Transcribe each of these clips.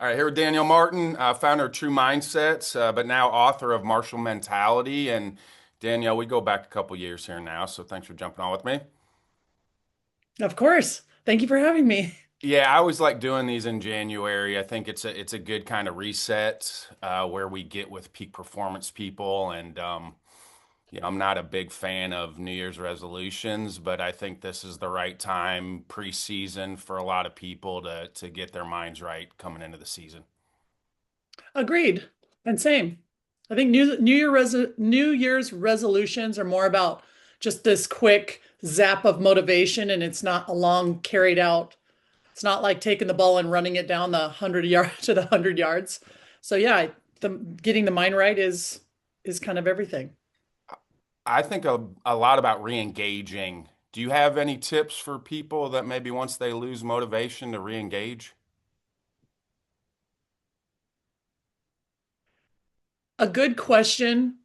All right, here with Danielle Martin, founder of True Mindsets, but now author of Martial Mentality. And Danielle, we go back a couple years here now, so thanks for jumping on with me. Of course. Thank you for having me. Yeah, I always like doing these in January. I think it's a good kind of reset where we get with peak performance people, and I'm not a big fan of New Year's resolutions, but I think this is the right time preseason for a lot of people to get their minds right coming into the season. Agreed. And same. I think New Year's resolutions are more about just this quick zap of motivation, and it's not a long carried out. It's not like taking the ball and running it down the 100 yard to the 100 yards. So yeah, getting the mind right is kind of everything. I think a lot about re-engaging. Do you have any tips for people that maybe once they lose motivation to re-engage? A good question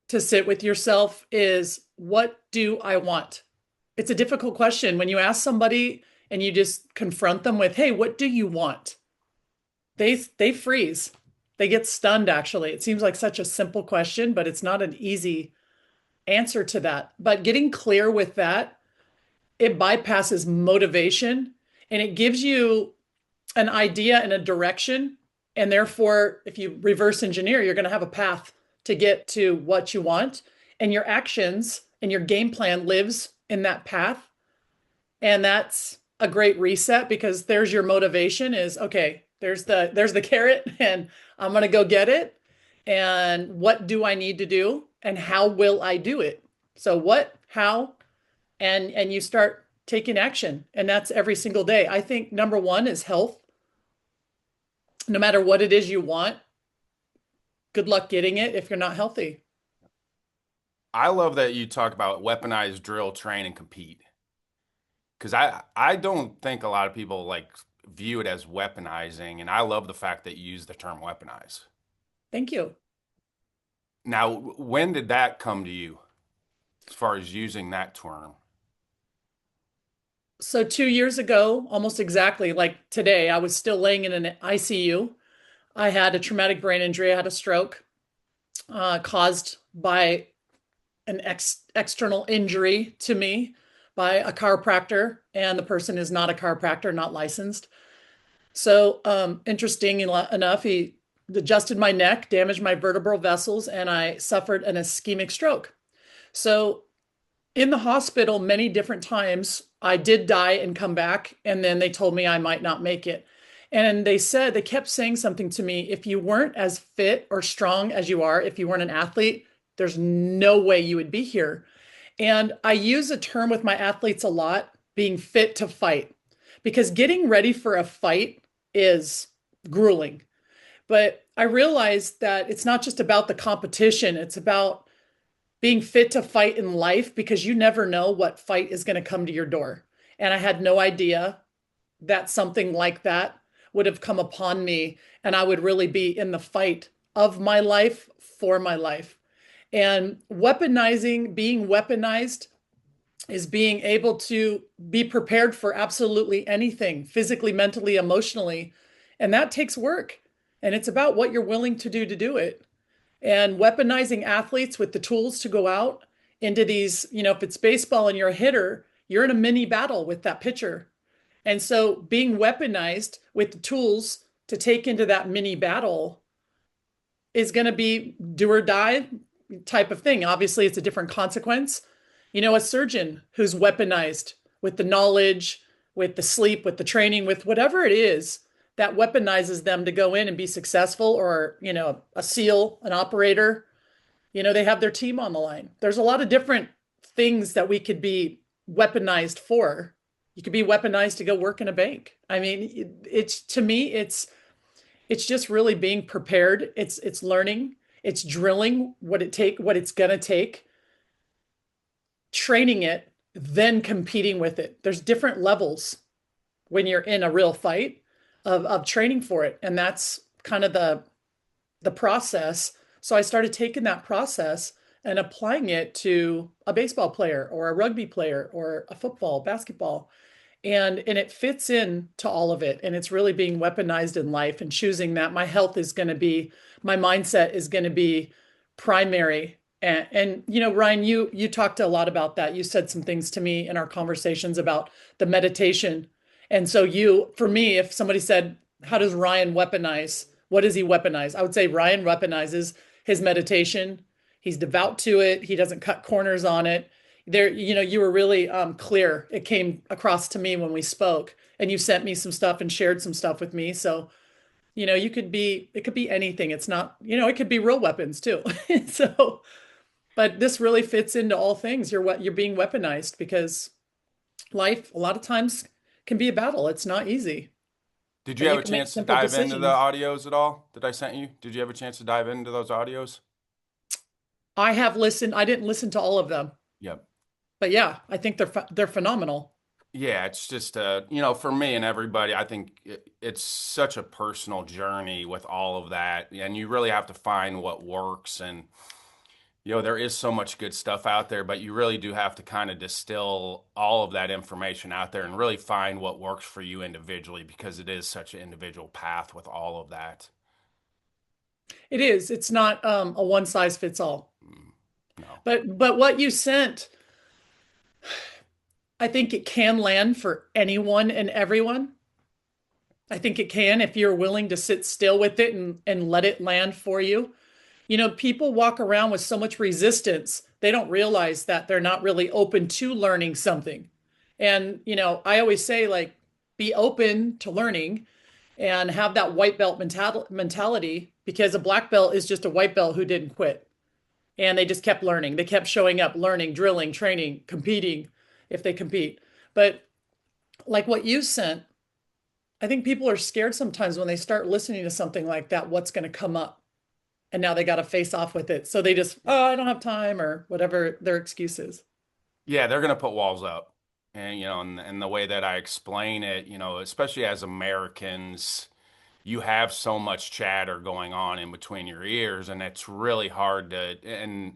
to sit with yourself is, what do I want? It's a difficult question when you ask somebody and you just confront them with, "Hey, what do you want?" They freeze. They get stunned actually. It seems like such a simple question, but it's not an easy answer to that. But getting clear with that, it bypasses motivation and it gives you an idea and a direction. And therefore, if you reverse engineer, you're going to have a path to get to what you want. And your actions and your game plan lives in that path. And that's a great reset because there's your motivation is okay, there's the carrot and I'm going to go get it. And what do I need to do? And how will I do it? So what, how, and you start taking action. And that's every single day. I think number one is health. No matter what it is you want, good luck getting it if you're not healthy. I love that you talk about weaponize, drill, train, and compete. Because I don't think a lot of people like view it as weaponizing, and I love the fact that you use the term weaponize. Thank you. Now, when did that come to you as far as using that term? So 2 years ago, almost exactly like today, I was still laying in an ICU. I had a traumatic brain injury. I had a stroke caused by an external injury to me by a chiropractor, and the person is not a chiropractor, not licensed. So, interesting enough, he adjusted my neck, damaged my vertebral vessels, and I suffered an ischemic stroke. So, in the hospital, many different times, I did die and come back, and then they told me I might not make it. And they kept saying something to me, if you weren't as fit or strong as you are, if you weren't an athlete, there's no way you would be here. And I use a term with my athletes a lot, being fit to fight, because getting ready for a fight is grueling. But I realized that it's not just about the competition, it's about being fit to fight in life because you never know what fight is going to come to your door. And I had no idea that something like that would have come upon me and I would really be in the fight of my life for my life. And being weaponized is being able to be prepared for absolutely anything, physically, mentally, emotionally. And that takes work. And it's about what you're willing to do it. And weaponizing athletes with the tools to go out into these, if it's baseball and you're a hitter, you're in a mini battle with that pitcher. And so being weaponized with the tools to take into that mini battle is going to be do or die type of thing. Obviously, it's a different consequence. A surgeon who's weaponized with the knowledge, with the sleep, with the training, with whatever it is that weaponizes them to go in and be successful, or, a SEAL, an operator, they have their team on the line. There's a lot of different things that we could be weaponized for. You could be weaponized to go work in a bank. I mean, it's to me, it's just really being prepared. It's learning, it's drilling what it's gonna take, training it, then competing with it. There's different levels when you're in a real fight of training for it. And that's kind of the process. So I started taking that process and applying it to a baseball player or a rugby player or a football, basketball. and it fits in to all of it, and it's really being weaponized in life and choosing that my health is going to be, my mindset is going to be primary. And you know, Ryan, you talked a lot about that. You said some things to me in our conversations about the meditation. And so you, for me, if somebody said, how does Ryan weaponize, what does he weaponize, I would say Ryan weaponizes his meditation. He's devout to it. He doesn't cut corners on it. There, you know, you were really clear. It came across to me when we spoke, and you sent me some stuff and shared some stuff with me. So, you know, you could be, it could be anything. It's not, you know, it could be real weapons too. So, but this really fits into all things. You're what, you're being weaponized because life a lot of times can be a battle. It's not easy, Did you but have you a can make chance to simple dive into the decisions. audios at all that I sent you? Did you have a chance to dive into those audios? I have listened. I didn't listen to all of them, Yep. but yeah, I think they're phenomenal. Yeah, it's just for me and everybody, I think it's such a personal journey with all of that, and you really have to find what works. And there is so much good stuff out there, but you really do have to kind of distill all of that information out there and really find what works for you individually, because it is such an individual path with all of that. It is. It's not a one size fits all. Mm, no. But what you sent, I think it can land for anyone and everyone. I think it can if you're willing to sit still with it and let it land for you. You know, people walk around with so much resistance, they don't realize that they're not really open to learning something. And, you know, I always say, like, be open to learning and have that white belt mentality, because a black belt is just a white belt who didn't quit. And they just kept learning. They kept showing up, learning, drilling, training, competing if they compete. But like what you sent, I think people are scared sometimes when they start listening to something like that, what's going to come up. And now they got to face off with it. So they just, oh, I don't have time, or whatever their excuse is. Yeah, they're going to put walls up. And, and the way that I explain it, especially as Americans, you have so much chatter going on in between your ears, and it's really hard to, and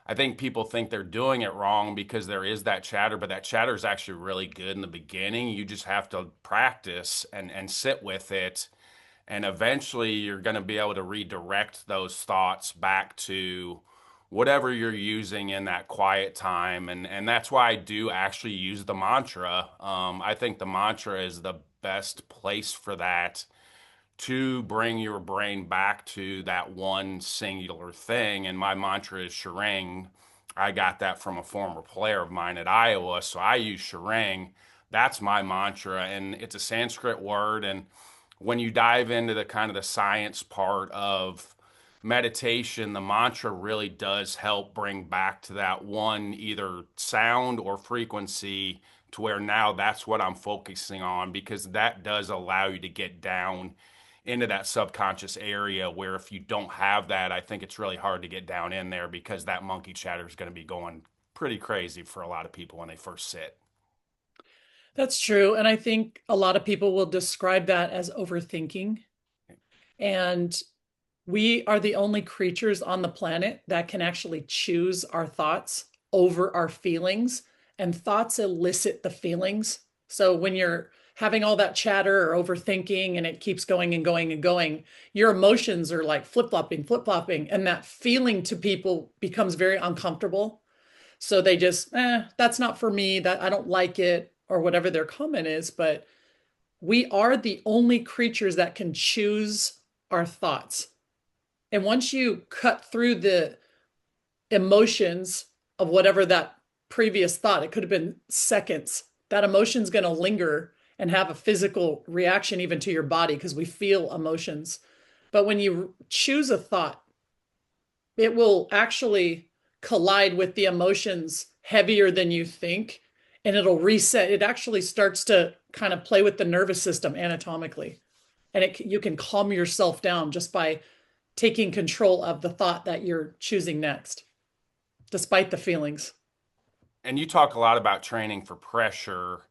I think people think they're doing it wrong because there is that chatter, but that chatter is actually really good in the beginning. You just have to practice and sit with it, and eventually you're going to be able to redirect those thoughts back to whatever you're using in that quiet time. And that's why I do actually use the mantra. I think the mantra is the best place for that, to bring your brain back to that one singular thing. And my mantra is Shirang. I got that from a former player of mine at Iowa. So I use Shirang. That's my mantra. And it's a Sanskrit word. And when you dive into the kind of the science part of meditation, the mantra really does help bring back to that one either sound or frequency, to where now that's what I'm focusing on, because that does allow you to get down into that subconscious area, where if you don't have that, I think it's really hard to get down in there, because that monkey chatter is going to be going pretty crazy for a lot of people when they first sit. That's true. And I think a lot of people will describe that as overthinking. And we are the only creatures on the planet that can actually choose our thoughts over our feelings, and thoughts elicit the feelings. So when you're having all that chatter or overthinking and it keeps going and going and going, your emotions are like flip flopping, and that feeling to people becomes very uncomfortable. So they just, that's not for me, that I don't like it, or whatever their comment is. But we are the only creatures that can choose our thoughts. And once you cut through the emotions of whatever that previous thought, it could have been seconds, that emotion's going to linger and have a physical reaction even to your body, because we feel emotions. But when you choose a thought, it will actually collide with the emotions heavier than you think, and it'll reset. It actually starts to kind of play with the nervous system anatomically. And you can calm yourself down just by taking control of the thought that you're choosing next, despite the feelings. And you talk a lot about training for pressure.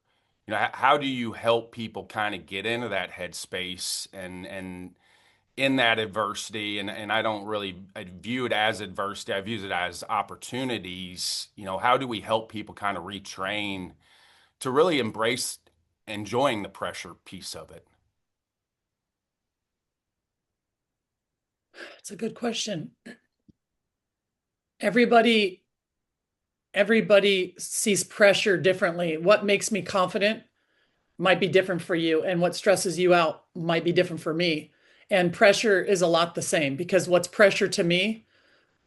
How do you help people kind of get into that headspace and in that adversity? And I don't really view it as adversity. I view it as opportunities. How do we help people kind of retrain to really embrace enjoying the pressure piece of it? It's a good question. Everybody everybody sees pressure differently. What makes me confident might be different for you, and what stresses you out might be different for me. And pressure is a lot the same because what's pressure to me,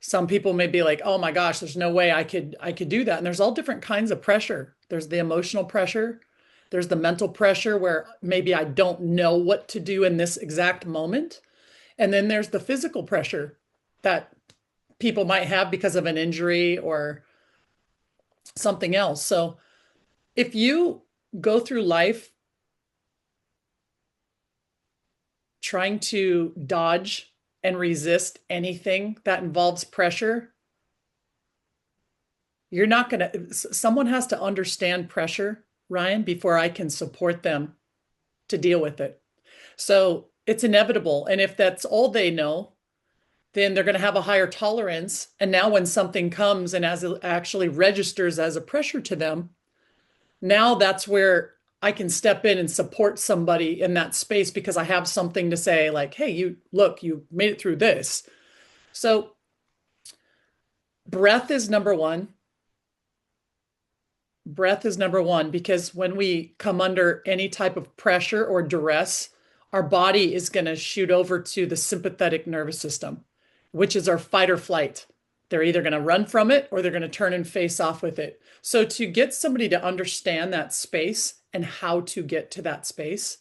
some people may be like, "Oh my gosh, there's no way I could do that." And there's all different kinds of pressure. There's the emotional pressure, there's the mental pressure where maybe I don't know what to do in this exact moment. And then there's the physical pressure that people might have because of an injury or something else. So if you go through life trying to dodge and resist anything that involves pressure, you're not going to, someone has to understand pressure, Ryan, before I can support them to deal with it. So it's inevitable. And if that's all they know, then they're going to have a higher tolerance. And now when something comes and as it actually registers as a pressure to them, now that's where I can step in and support somebody in that space because I have something to say, like, hey, you look, you made it through this. So breath is number one. Breath is number one because when we come under any type of pressure or duress, our body is going to shoot over to the sympathetic nervous system, which is our fight or flight. They're either going to run from it or they're going to turn and face off with it. So to get somebody to understand that space and how to get to that space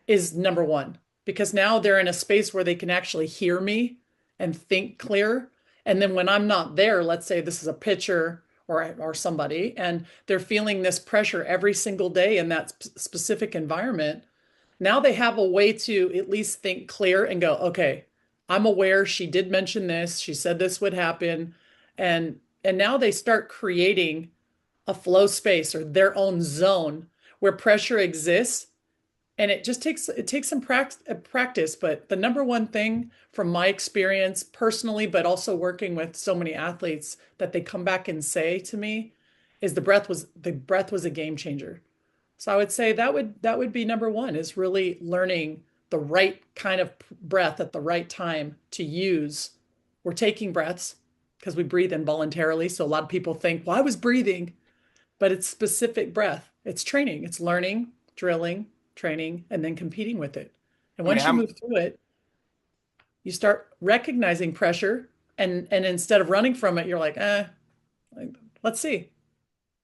is number one, because now they're in a space where they can actually hear me and think clear. And then when I'm not there, let's say this is a pitcher or somebody, and they're feeling this pressure every single day in that specific environment, now they have a way to at least think clear and go, okay, I'm aware she did mention this, she said this would happen. And now they start creating a flow space or their own zone where pressure exists. And it takes some practice, but the number one thing from my experience personally, but also working with so many athletes that they come back and say to me is the breath was a game changer. So I would say that would be number one is really learning the right kind of breath at the right time to use. We're taking breaths because we breathe involuntarily. So a lot of people think, well, I was breathing, but it's specific breath. It's training, it's learning, drilling, training, and then competing with it. And I mean, once you move through it, you start recognizing pressure and instead of running from it, you're like, let's see.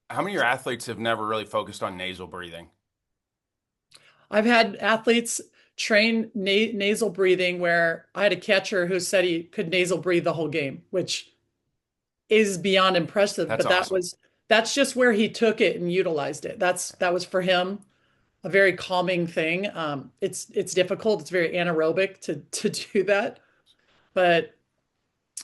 how many of your athletes have never really focused on nasal breathing? I've had athletes train nasal breathing where I had a catcher who said he could nasal breathe the whole game, which is beyond impressive, That's but awesome. that's just where he took it and utilized it. That was for him a very calming thing. It's difficult. It's very anaerobic to do that, but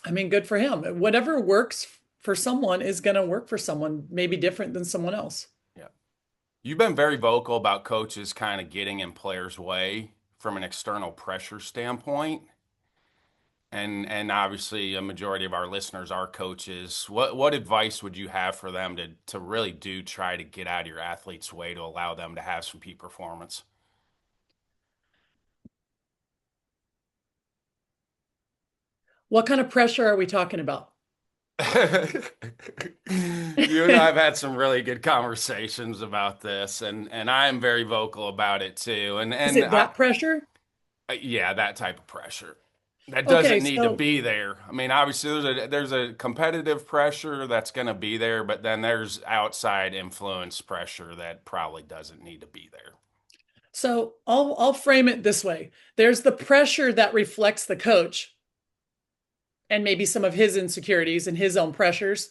I mean, good for him. Whatever works for someone is going to work for someone, maybe different than someone else. Yeah. You've been very vocal about coaches kind of getting in players' way from an external pressure standpoint. And obviously a majority of our listeners are coaches. What advice would you have for them to really do try to get out of your athlete's way to allow them to have some peak performance? What kind of pressure are we talking about? You and I have had some really good conversations about this, and I am very vocal about it too. And Is and it I, that pressure? yeah, that type of pressure. That Okay, doesn't need to so be there. I mean, obviously there's a competitive pressure that's going to be there, but then there's outside influence pressure that probably doesn't need to be there. so I'll frame it this way. There's the pressure that reflects the coach and maybe some of his insecurities and his own pressures,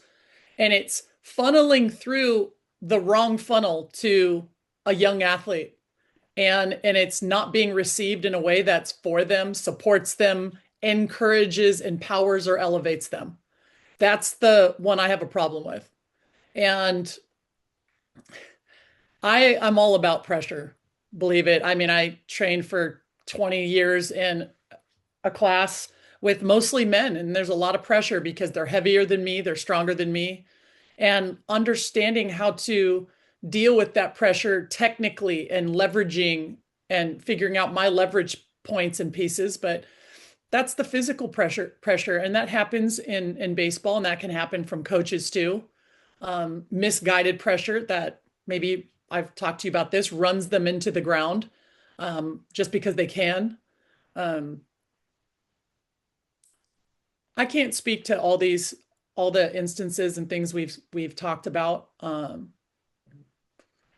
and it's funneling through the wrong funnel to a young athlete. And it's not being received in a way that's for them, supports them, encourages, empowers, or elevates them. That's the one I have a problem with. And I'm all about pressure, believe it. I mean, I trained for 20 years in a class with mostly men, and there's a lot of pressure because they're heavier than me, they're stronger than me, and understanding how to deal with that pressure technically and leveraging and figuring out my leverage points and pieces. But that's the physical pressure, and that happens in baseball, and that can happen from coaches too. Misguided pressure that maybe I've talked to you about this runs them into the ground just because they can. Um, I can't speak to all the instances and things we've talked about.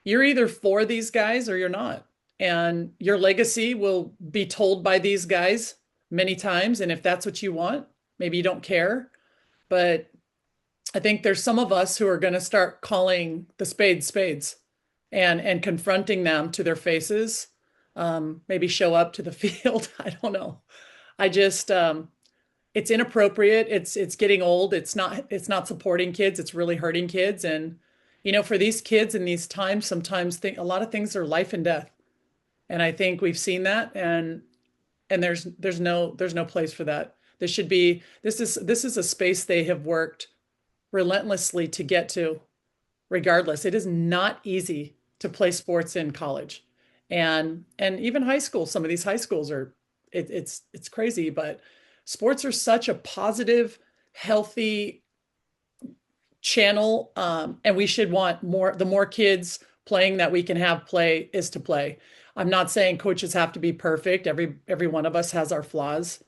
You're either for these guys or you're not, and your legacy will be told by these guys many times. And if that's what you want, maybe you don't care. But I think there's some of us who are going to start calling the spades and confronting them to their faces. Maybe show up to the field. I don't know. I just it's inappropriate. It's getting old. It's not supporting kids. It's really hurting kids. And for these kids in these times, sometimes a lot of things are life and death. And I think we've seen that, and there's no place for that. This is a space they have worked relentlessly to get to. Regardless, it is not easy to play sports in college, and even high school. Some of these high schools it's crazy, but sports are such a positive, healthy channel, and we should want more. The more kids playing that we can have play is to play. I'm not saying coaches have to be perfect. Every one of us has our flaws.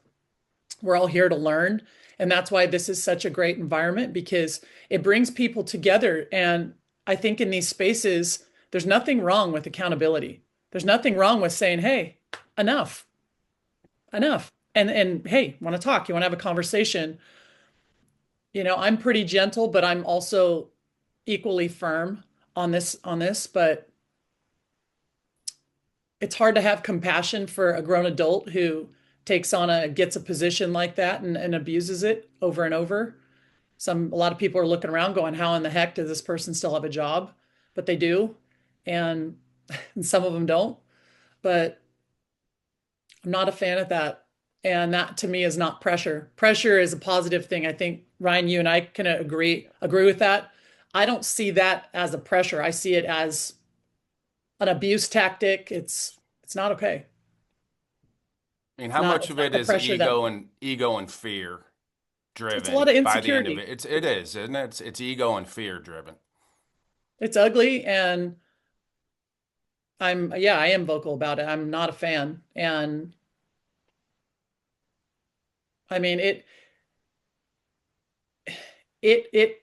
We're all here to learn. And that's why this is such a great environment, because it brings people together. And I think in these spaces, there's nothing wrong with accountability. There's nothing wrong with saying, hey, enough, enough. And hey, want to talk? You want to have a conversation? I'm pretty gentle, but I'm also equally firm on this, but it's hard to have compassion for a grown adult who gets a position like that and abuses it over and over. A lot of people are looking around going, how in the heck does this person still have a job? But they do. And, and some of them don't. But I'm not a fan of that. And that to me is not pressure. Pressure is a positive thing. I think, Ryan, you and I can agree with that. I don't see that as a pressure. I see it as an abuse tactic. It's not okay. I mean, how much of it is ego and fear It's a lot of driven by the insecurity. individual? It is, isn't it? It's ego and fear driven. It's ugly, and I am vocal about it. I'm not a fan. And I mean, it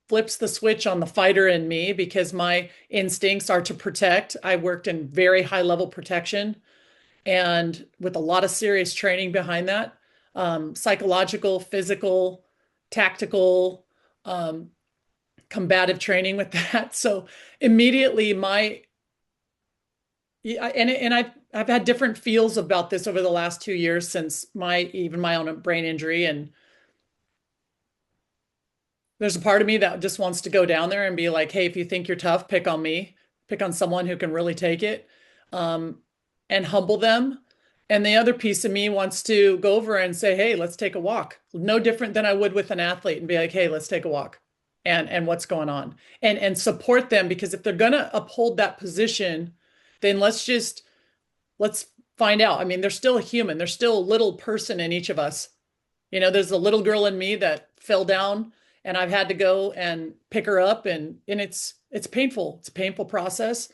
flips the switch on the fighter in me, because my instincts are to protect. I worked in very high level protection, and with a lot of serious training behind that, psychological, physical, tactical, combative training with that. So immediately yeah, and I've had different feels about this over the last 2 years since my own brain injury. And there's a part of me that just wants to go down there and be like, hey, if you think you're tough, pick on me, pick on someone who can really take it, and humble them. And the other piece of me wants to go over and say, hey, let's take a walk. No different than I would with an athlete, and be like, hey, let's take a walk. And what's going on, and support them, because if they're going to uphold that position, then let's find out. I mean, they're still a human. There's still a little person in each of us. There's a little girl in me that fell down, and I've had to go and pick her up, and it's painful. It's a painful process.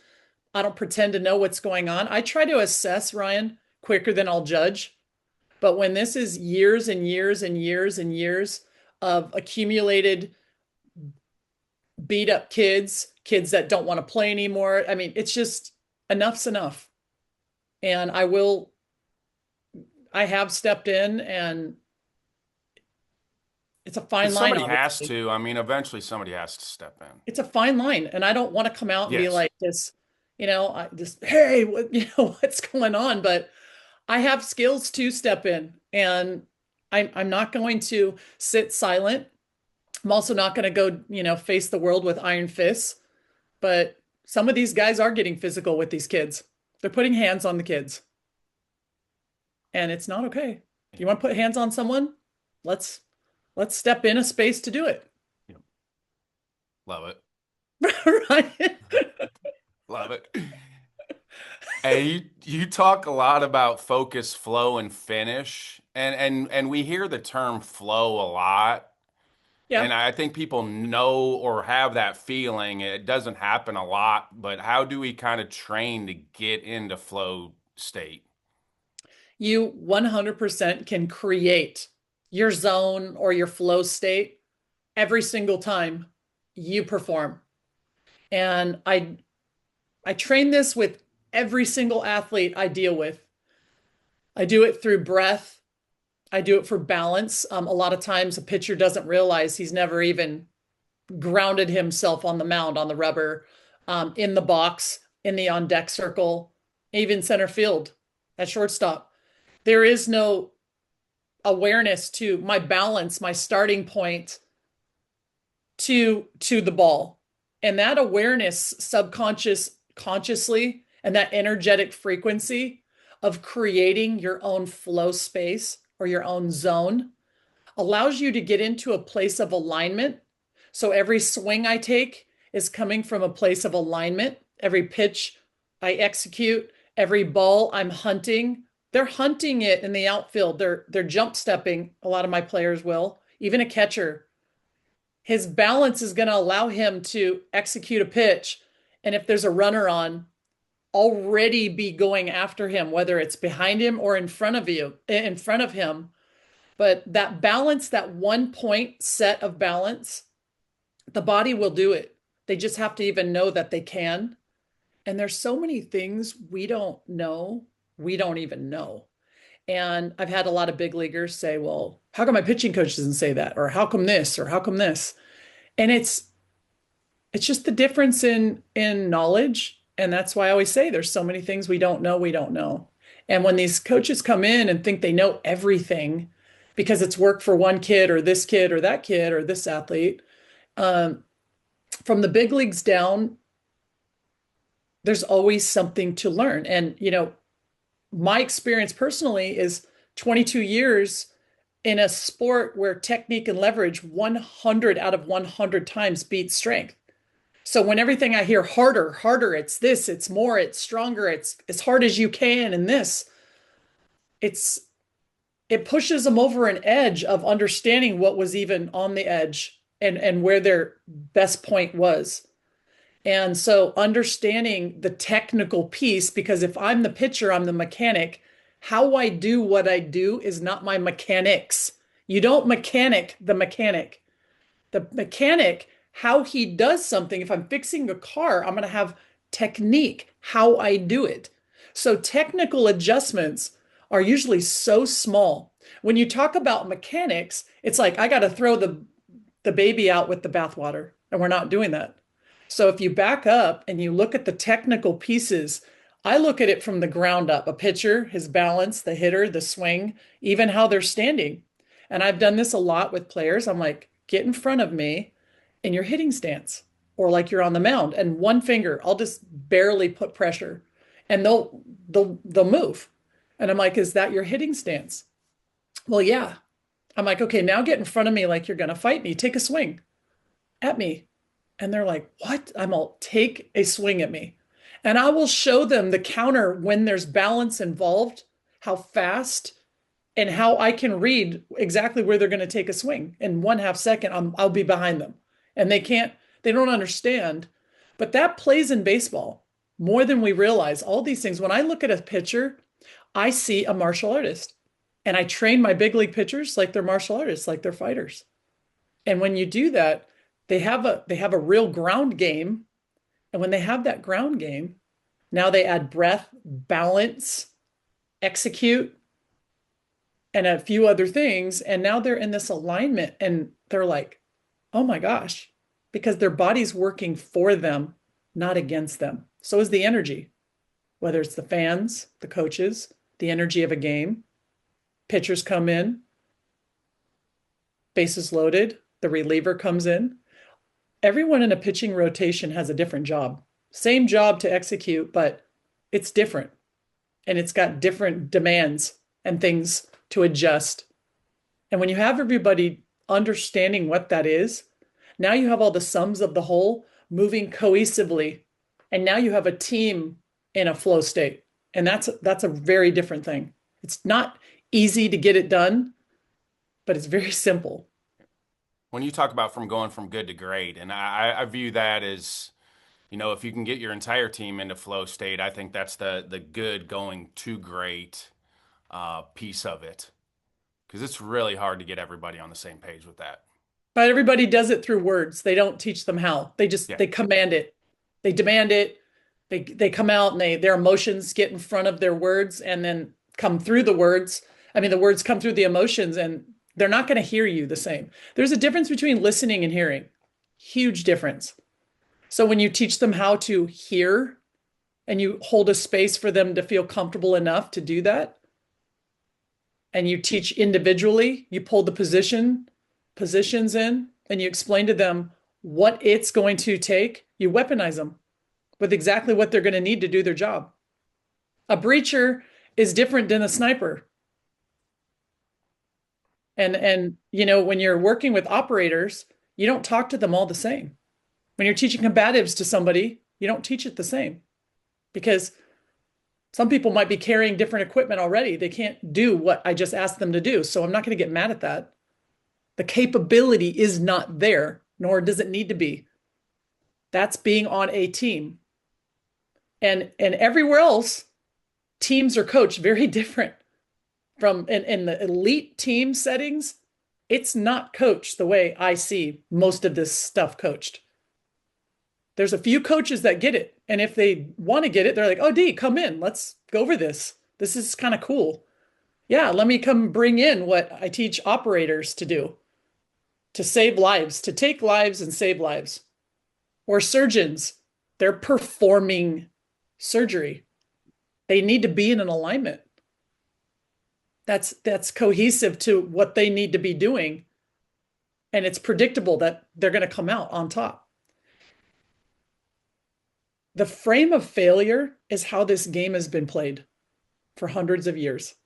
I don't pretend to know what's going on. I try to assess, Ryan, quicker than I'll judge. But when this is years and years and years and years of accumulated beat up kids that don't want to play anymore, I mean, it's just enough's enough. And I have stepped in, and it's a fine line, Somebody has obviously. to. I mean, eventually somebody has to step in. It's a fine line, and I don't want to come out and be Yes. like this, hey, what's going on? But I have skills to step in, and I'm not going to sit silent. I'm also not going to go, face the world with iron fists. But some of these guys are getting physical with these kids. They're putting hands on the kids, and it's not okay. You want to put hands on someone? Let's step in a space to do it. Yep. Love it. Right? Love it. Hey, you talk a lot about focus, flow, and finish, and we hear the term flow a lot. Yeah. And I think people know or have that feeling. It doesn't happen a lot, but how do we kind of train to get into flow state? You 100% can create your zone or your flow state every single time you perform. And I train this with every single athlete I deal with. I do it through breath. I do it for balance. A lot of times a pitcher doesn't realize he's never even grounded himself on the mound, on the rubber, in the box, in the on deck circle, even center field at shortstop. There is no awareness to my balance, my starting point to the ball. And that awareness subconscious consciously and that energetic frequency of creating your own flow space or your own zone allows you to get into a place of alignment. So every swing I take is coming from a place of alignment. Every pitch I execute, every ball I'm hunting, they're hunting it in the outfield. They're jump stepping. A lot of my players will. Even a catcher, his balance is going to allow him to execute a pitch. And if there's a runner on, already be going after him, whether it's behind him or in front of him. But that balance, that 1 point set of balance, the body will do it. They just have to even know that they can. And there's so many things we don't know, we don't even know. And I've had a lot of big leaguers say, well, how come my pitching coach doesn't say that? Or how come this? Or how come this? And it's just the difference in knowledge. And that's why I always say there's so many things we don't know, we don't know. And when these coaches come in and think they know everything because it's worked for one kid or this kid or that kid or this athlete, um, from the big leagues down, there's always something to learn. And, my experience personally is 22 years in a sport where technique and leverage 100 out of 100 times beats strength. So when everything I hear harder, harder, it's this, it's more, it's stronger, it's as hard as you can, and this, it's it pushes them over an edge of understanding what was even on the edge and where their best point was. And so understanding the technical piece, because if I'm the pitcher, I'm the mechanic. How I do what I do is not my mechanics. You don't mechanic the mechanic. The mechanic, how he does something, if I'm fixing a car, I'm going to have technique, how I do it. So technical adjustments are usually so small. When you talk about mechanics, it's like I got to throw the baby out with the bathwater, and we're not doing that. So if you back up and you look at the technical pieces, I look at it from the ground up. A pitcher, his balance, the hitter, the swing, even how they're standing. And I've done this a lot with players. I'm like, get in front of me in your hitting stance, or like you're on the mound, and one finger, I'll just barely put pressure, and they'll move. And I'm like, is that your hitting stance? Well, yeah. I'm like, okay, now get in front of me like you're gonna fight me. Take a swing at me. And they're like, what? I'm all, take a swing at me. And I will show them the counter when there's balance involved, how fast and how I can read exactly where they're going to take a swing. In 1/2 second, I'll be behind them. And they don't understand. But that plays in baseball more than we realize. All these things. When I look at a pitcher, I see a martial artist. And I train my big league pitchers like they're martial artists, like they're fighters. And when you do that, they have a real ground game. And when they have that ground game, now they add breath, balance, execute, and a few other things. And now they're in this alignment and they're like, oh my gosh, because their body's working for them, not against them. So is the energy, whether it's the fans, the coaches, the energy of a game. Pitchers come in, bases loaded, the reliever comes in. Everyone in a pitching rotation has a different job. Same job to execute, but it's different. And it's got different demands and things to adjust. And when you have everybody understanding what that is, now you have all the sums of the whole, moving cohesively. And now you have a team in a flow state. And that's a very different thing. It's not easy to get it done, but it's very simple. When you talk about from going from good to great, and I view that as, if you can get your entire team into flow state, I think that's the good going to great piece of it. Because it's really hard to get everybody on the same page with that. But everybody does it through words. They don't teach them how. Yeah. They command it. They demand it. They come out and their emotions get in front of their words and then come through the words. I mean, the words come through the emotions and they're not going to hear you the same. There's a difference between listening and hearing. Huge difference. So when you teach them how to hear and you hold a space for them to feel comfortable enough to do that, and you teach individually, you pull the positions in, and you explain to them what it's going to take, you weaponize them with exactly what they're going to need to do their job. A breacher is different than a sniper. And when you're working with operators, you don't talk to them all the same. When you're teaching combatives to somebody, you don't teach it the same because some people might be carrying different equipment already. They can't do what I just asked them to do. So I'm not going to get mad at that. The capability is not there, nor does it need to be. That's being on a team. And everywhere else, teams are coached very different. From in the elite team settings, it's not coached the way I see most of this stuff coached. There's a few coaches that get it. And if they want to get it, they're like, oh, D, come in. Let's go over this. This is kind of cool. Yeah, let me come bring in what I teach operators to do, to save lives, to take lives and save lives. Or surgeons, they're performing surgery. They need to be in an alignment. That's cohesive to what they need to be doing. And it's predictable that they're going to come out on top. The frame of failure is how this game has been played for hundreds of years.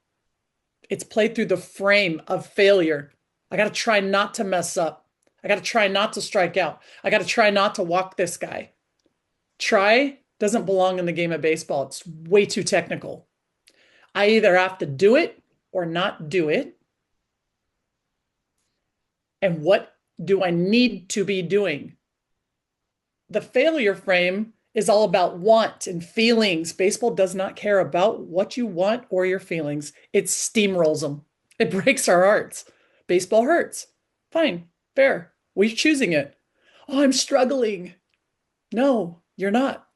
It's played through the frame of failure. I got to try not to mess up. I got to try not to strike out. I got to try not to walk this guy. Try doesn't belong in the game of baseball. It's way too technical. I either have to do it or not do it. And what do I need to be doing? The failure frame is all about want and feelings. Baseball does not care about what you want or your feelings. It steamrolls them. It breaks our hearts. Baseball hurts. Fine, fair. We're choosing it. Oh, I'm struggling. No, you're not.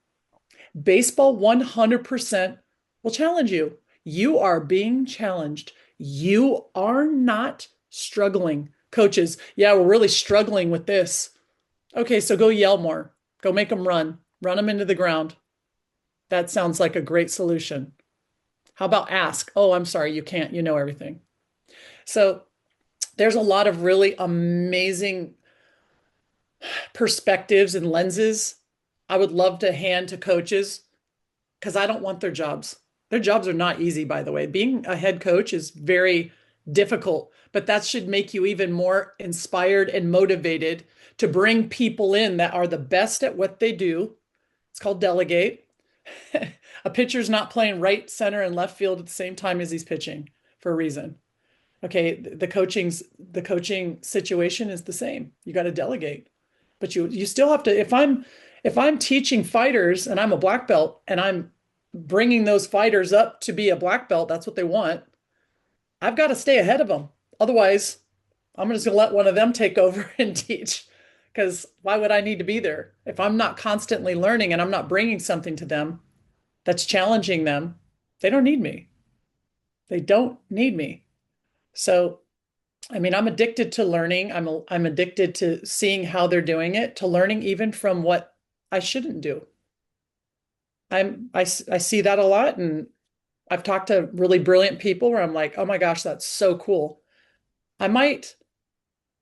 Baseball 100% will challenge you. You are being challenged. You are not struggling. Coaches, yeah, we're really struggling with this. Okay, so go yell more. Go make them run. Run them into the ground. That sounds like a great solution. How about ask? Oh, I'm sorry, you can't. You know everything. So there's a lot of really amazing perspectives and lenses I would love to hand to coaches because I don't want their jobs. Their jobs are not easy, by the way. Being a head coach is very difficult, but that should make you even more inspired and motivated to bring people in that are the best at what they do. It's called delegate. A pitcher's not playing right, center, and left field at the same time as he's pitching for a reason. Okay, the coaching situation is the same. You got to delegate, but you still have to. If I'm teaching fighters and I'm a black belt and I'm bringing those fighters up to be a black belt, that's what they want. I've got to stay ahead of them. Otherwise, I'm just going to let one of them take over and teach. Because why would I need to be there? If I'm not constantly learning and I'm not bringing something to them that's challenging them, they don't need me. They don't need me. So, I mean, I'm addicted to learning. I'm addicted to seeing how they're doing it, to learning even from what I shouldn't do. I see that a lot, and I've talked to really brilliant people where I'm like, oh my gosh, that's so cool. I might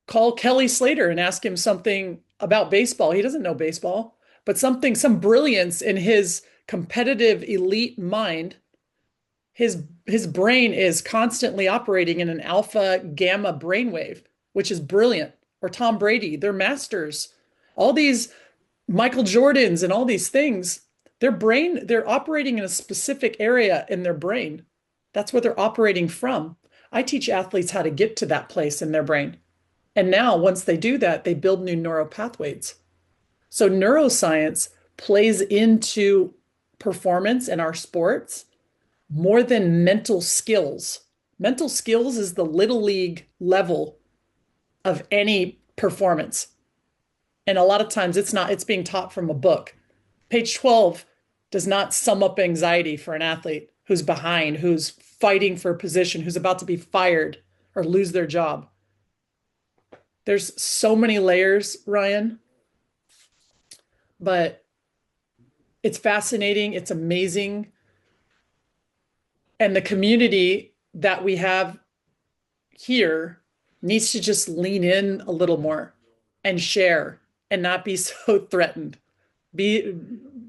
call Kelly Slater and ask him something about baseball. He doesn't know baseball, but some brilliance in his competitive elite mind. His brain is constantly operating in an alpha gamma brainwave, which is brilliant. Or Tom Brady, they're masters. All these Michael Jordan's and all these things, their brain, they're operating in a specific area in their brain. That's what they're operating from. I teach athletes how to get to that place in their brain. And now, once they do that, they build new neural pathways. So, neuroscience plays into performance in our sports more than mental skills. Mental skills is the little league level of any performance. And a lot of times it's not, it's being taught from a book. Page 12 does not sum up anxiety for an athlete who's behind, who's fighting for a position, who's about to be fired or lose their job. There's so many layers, Ryan, but it's fascinating. It's amazing. And the community that we have here needs to just lean in a little more and share and not be so threatened. Be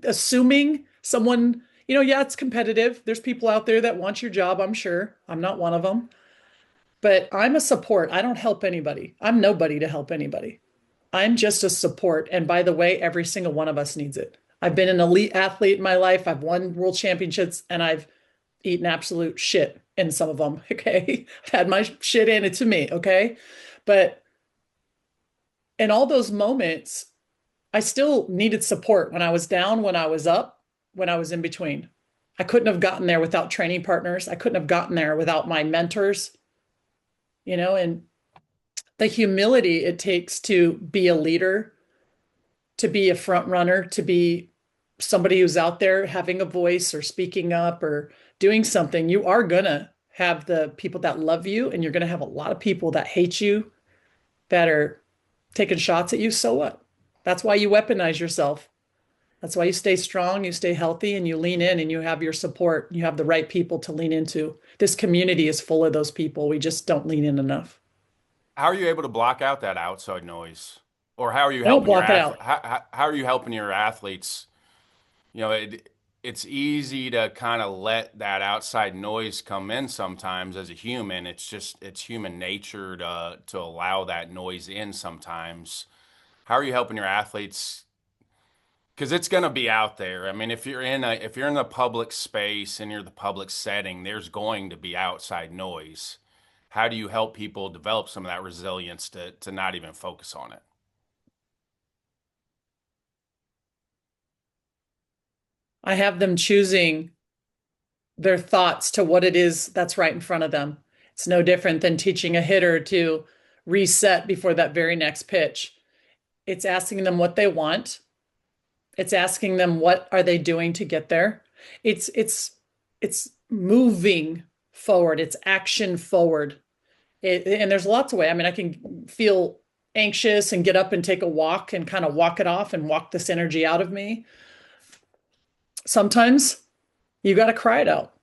assuming someone, yeah, it's competitive. There's people out there that want your job, I'm sure. I'm not one of them. But I'm a support. I don't help anybody. I'm nobody to help anybody. I'm just a support. And by the way, every single one of us needs it. I've been an elite athlete in my life. I've won world championships and I've eaten absolute shit in some of them. Okay. I've had my shit handed to me. Okay. But in all those moments, I still needed support when I was down, when I was up, when I was in between. I couldn't have gotten there without training partners. I couldn't have gotten there without my mentors, and the humility it takes to be a leader, to be a front runner, to be somebody who's out there having a voice or speaking up or doing something. You are going to have the people that love you, and you're going to have a lot of people that hate you, that are taking shots at you. So what? That's why you weaponize yourself. That's why you stay strong, you stay healthy, and you lean in and you have your support. You have the right people to lean into. This community is full of those people. We just don't lean in enough. How are you able to block out that outside noise? Or how are you I don't helping your block it out. how are you helping your athletes? It's easy to kind of let that outside noise come in sometimes as a human. It's human nature to allow that noise in sometimes. How are you helping your athletes? Because it's going to be out there. I mean, if you're in the public space and you're the public setting, there's going to be outside noise. How do you help people develop some of that resilience to not even focus on it? I have them choosing their thoughts to what it is that's right in front of them. It's no different than teaching a hitter to reset before that very next pitch. It's asking them what they want. It's asking them what are they doing to get there. It's moving forward. It's action forward. And there's lots of ways. I mean, I can feel anxious and get up and take a walk and kind of walk it off and walk this energy out of me. Sometimes you got to cry it out.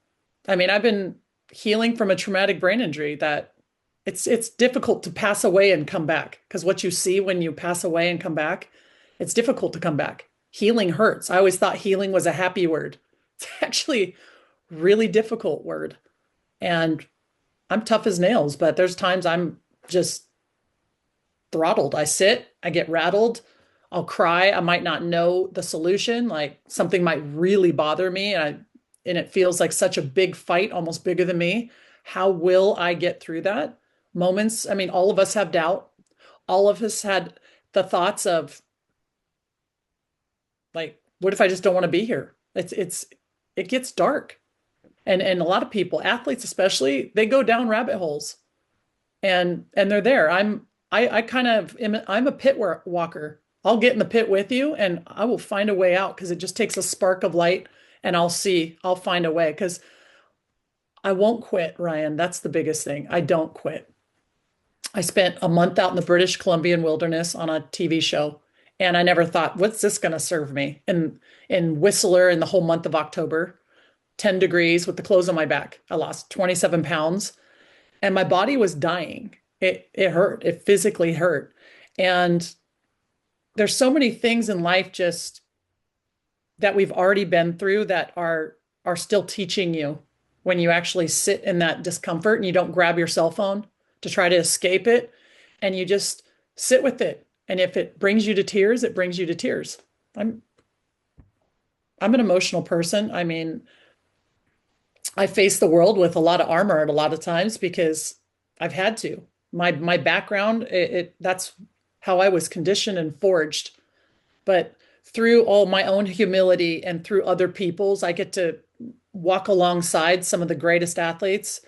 I mean, I've been healing from a traumatic brain injury that it's difficult to pass away and come back, because what you see when you pass away and come back, it's difficult to come back. Healing hurts. I always thought healing was a happy word. It's actually a really difficult word. And I'm tough as nails, but there's times I'm just throttled. I sit, I get rattled, I'll cry. I might not know the solution. Like something might really bother me, and it feels like such a big fight, almost bigger than me. How will I get through that? Moments. I mean, all of us have doubt. All of us had the thoughts of, like, what if I just don't want to be here? It gets dark. And a lot of people, athletes especially, they go down rabbit holes and they're there. I kind of I'm a pit walker. I'll get in the pit with you and I will find a way out, because it just takes a spark of light and I'll find a way, because I won't quit, Ryan. That's the biggest thing. I don't quit. I spent a month out in the British Columbian wilderness on a TV show, and I never thought, what's this going to serve me? In Whistler, in the whole month of October, 10 degrees with the clothes on my back. I lost 27 pounds and my body was dying. It hurt. It physically hurt. And there's so many things in life just that we've already been through that are still teaching you, when you actually sit in that discomfort and you don't grab your cell phone to try to escape it, and you just sit with it. And if it brings you to tears, it brings you to tears. I'm I'm an emotional person. I mean, I face the world with a lot of armor at a lot of times because I've had to. My background, that's how I was conditioned and forged. But through all my own humility and through other people's, I get to walk alongside some of the greatest athletes,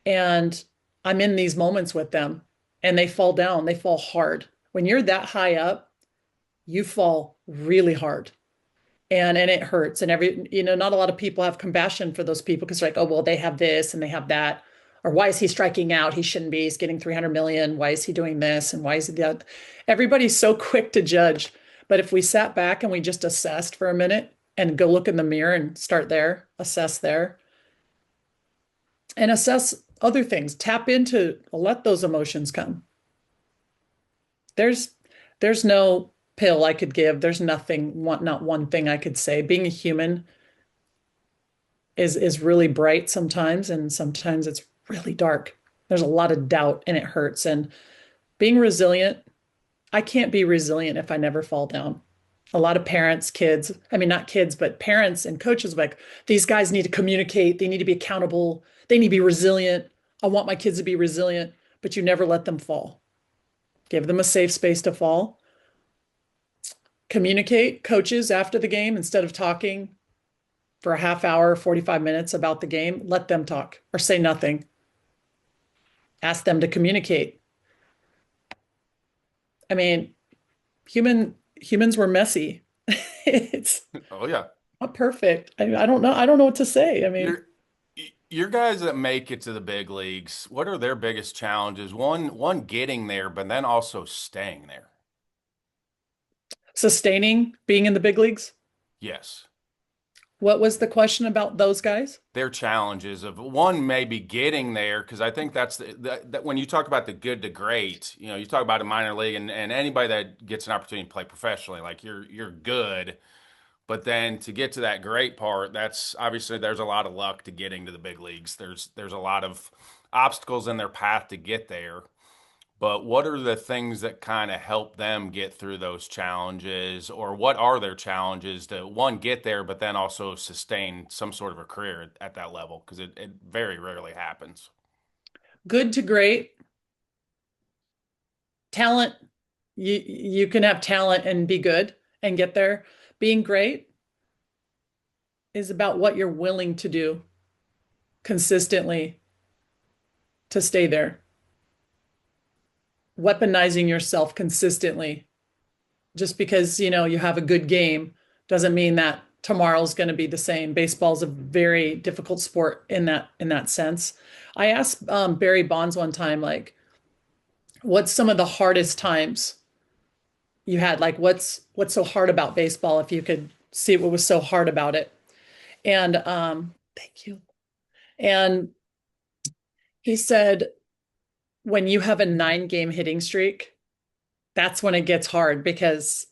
and I'm in these moments with them, and they fall down, they fall hard. When you're that high up, you fall really hard. And it hurts. And not a lot of people have compassion for those people because they're like, oh, well, they have this and they have that. Or why is he striking out? He shouldn't be. He's getting 300 million. Why is he doing this? And why is he that? Everybody's so quick to judge. But if we sat back and we just assessed for a minute and go look in the mirror and start there, assess there, and assess other things, tap into, let those emotions come. There's there's no pill I could give. There's not one thing I could say. Being a human is really bright sometimes, and sometimes it's really dark. There's a lot of doubt and it hurts. And being resilient, I can't be resilient if I never fall down. A lot of parents, kids, I mean, not kids, but parents and coaches like, these guys need to communicate. They need to be accountable. They need to be resilient. I want my kids to be resilient, but you never let them fall. Give them a safe space to fall. Communicate, coaches, after the game, instead of talking for a half hour, 45 minutes about the game, let them talk or say nothing. Ask them to communicate. I mean, humans were messy. It's Oh yeah. not perfect. I don't know. I don't know what to say. I mean, Your your guys that make it to the big leagues, what are their biggest challenges? One getting there, but then also staying there. sustaining being in the big leagues. Yes. What was the question about those guys? Their challenges of one maybe getting there, because I think that's that when you talk about the good to great, you talk about a minor league and anybody that gets an opportunity to play professionally, like you're good. But then to get to that great part, that's obviously there's a lot of luck to getting to the big leagues. There's a lot of obstacles in their path to get there. But what are the things that kind of help them get through those challenges, or what are their challenges to one get there, but then also sustain some sort of a career at that level? Because it very rarely happens. Good to great. Talent. You can have talent and be good and get there. Being great is about what you're willing to do consistently to stay there. Weaponizing yourself consistently. Just because, you have a good game doesn't mean that tomorrow's going to be the same. Baseball's a very difficult sport in that sense. I asked Barry Bonds one time, like, what's some of the hardest times you had? Like, what's so hard about baseball? If you could see what was so hard about it. And thank you. And he said, when you have a 9 game hitting streak, that's when it gets hard because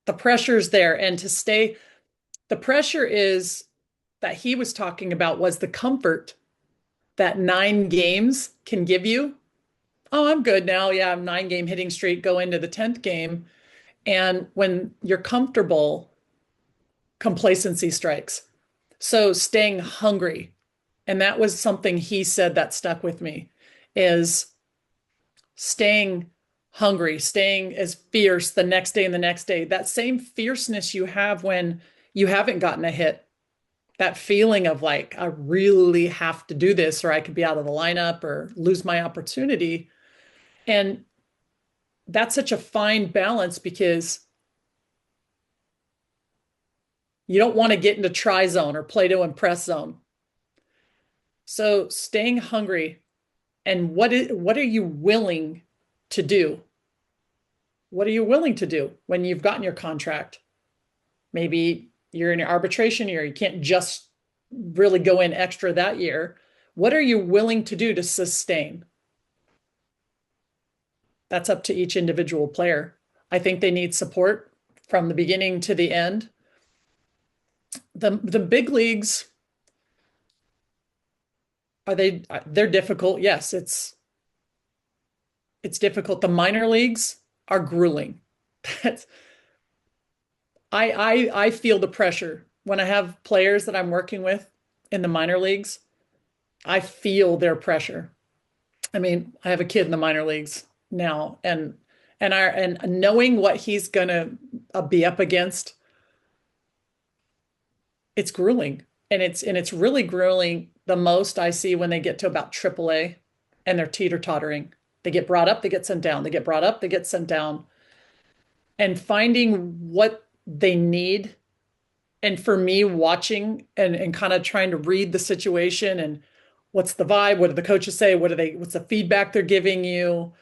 the pressure's there. And the pressure is that he was talking about was the comfort that 9 games can give you. Oh, I'm good now. Yeah, I'm 9 game hitting streak, go into the 10th game. And when you're comfortable, complacency strikes. So staying hungry. And that was something he said that stuck with me is staying hungry, staying as fierce the next day and the next day. That same fierceness you have when you haven't gotten a hit, that feeling of like, I really have to do this or I could be out of the lineup or lose my opportunity. And that's such a fine balance because you don't want to get into try zone or play to impress zone. So staying hungry and what are you willing to do? What are you willing to do when you've gotten your contract? Maybe you're in your arbitration year. You can't just really go in extra that year. What are you willing to do to sustain? That's up to each individual player. I think they need support from the beginning to the end. The big leagues, they're difficult. Yes, it's difficult. The minor leagues are grueling. That's I feel the pressure when I have players that I'm working with in the minor leagues. I feel their pressure. I mean, I have a kid in the minor leagues now, and knowing what he's gonna be up against, it's grueling. And it's really grueling the most I see when they get to about AAA and they're teeter-tottering. They get brought up, they get sent down. They get brought up, they get sent down. And finding what they need. And for me, watching and kind of trying to read the situation and what's the vibe, what do the coaches say, what's the feedback they're giving you,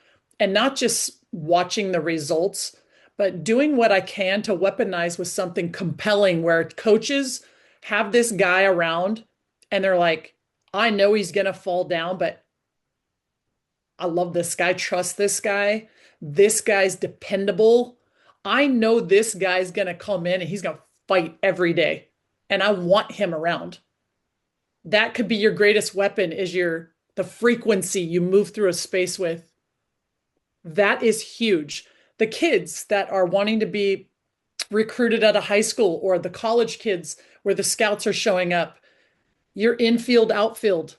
and not just watching the results, but doing what I can to weaponize with something compelling where coaches have this guy around and they're like, I know he's gonna fall down, but I love this guy, trust this guy. This guy's dependable. I know this guy's gonna come in and he's gonna fight every day. And I want him around. That could be your greatest weapon is the frequency you move through a space with. That is huge. The kids that are wanting to be recruited at a high school or the college kids where the scouts are showing up, your infield, outfield,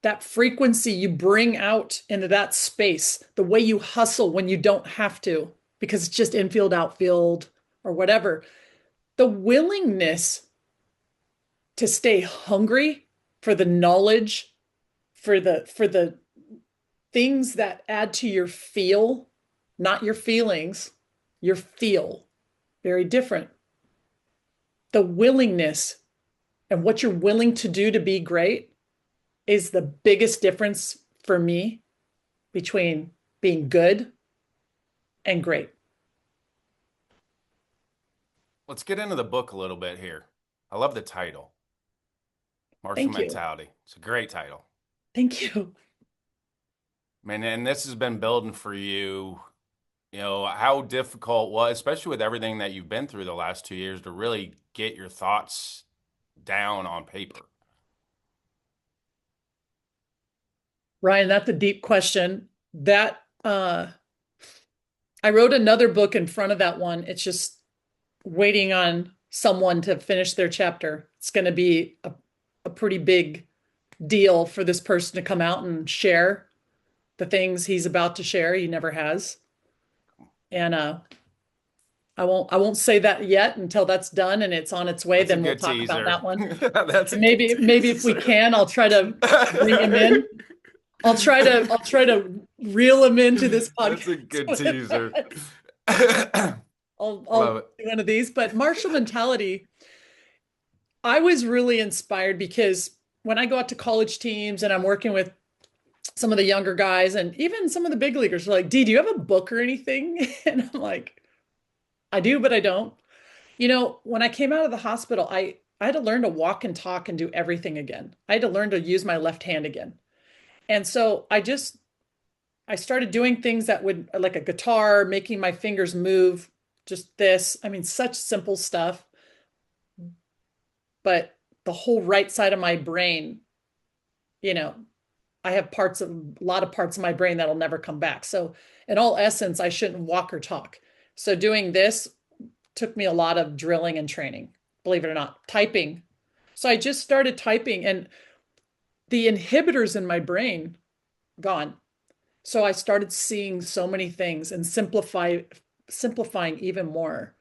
that frequency you bring out into that space, the way you hustle when you don't have to, because it's just infield, outfield, or whatever. The willingness to stay hungry for the knowledge, for the things that add to your feel, not your feelings, your feel. Very different. The willingness and what you're willing to do to be great is the biggest difference for me between being good and great. Let's get into the book a little bit here. I love the title, Martial Thank you. Mentality. It's a great title. Thank you. Man, and this has been building for you. How difficult was, especially with everything that you've been through the last 2 years, to really get your thoughts down on paper? Ryan, that's a deep question. That I wrote another book in front of that one. It's just waiting on someone to finish their chapter. It's going to be a pretty big deal for this person to come out and share the things he's about to share. He never has. And I won't say that yet until that's done and it's on its way. That's then a we'll good talk teaser. about that one. That's a maybe good maybe if we teaser. can, I'll try to bring him in. I'll try to reel him into this podcast. That's a good teaser. I'll Love it. do one of these. But martial mentality, I was really inspired because when I go out to college teams and I'm working with some of the younger guys and even some of the big leaguers are like, Dee, do you have a book or anything? And I'm like, I do, but I don't. When I came out of the hospital, I had to learn to walk and talk and do everything again. I had to learn to use my left hand again. And so I started doing things that would, like a guitar, making my fingers move, just this. I mean, such simple stuff. But the whole right side of my brain, you know, I have a lot of parts of my brain that'll never come back. So in all essence, I shouldn't walk or talk. So doing this took me a lot of drilling and training, believe it or not, typing. So I just started typing and the inhibitors in my brain gone. So I started seeing so many things and simplifying even more.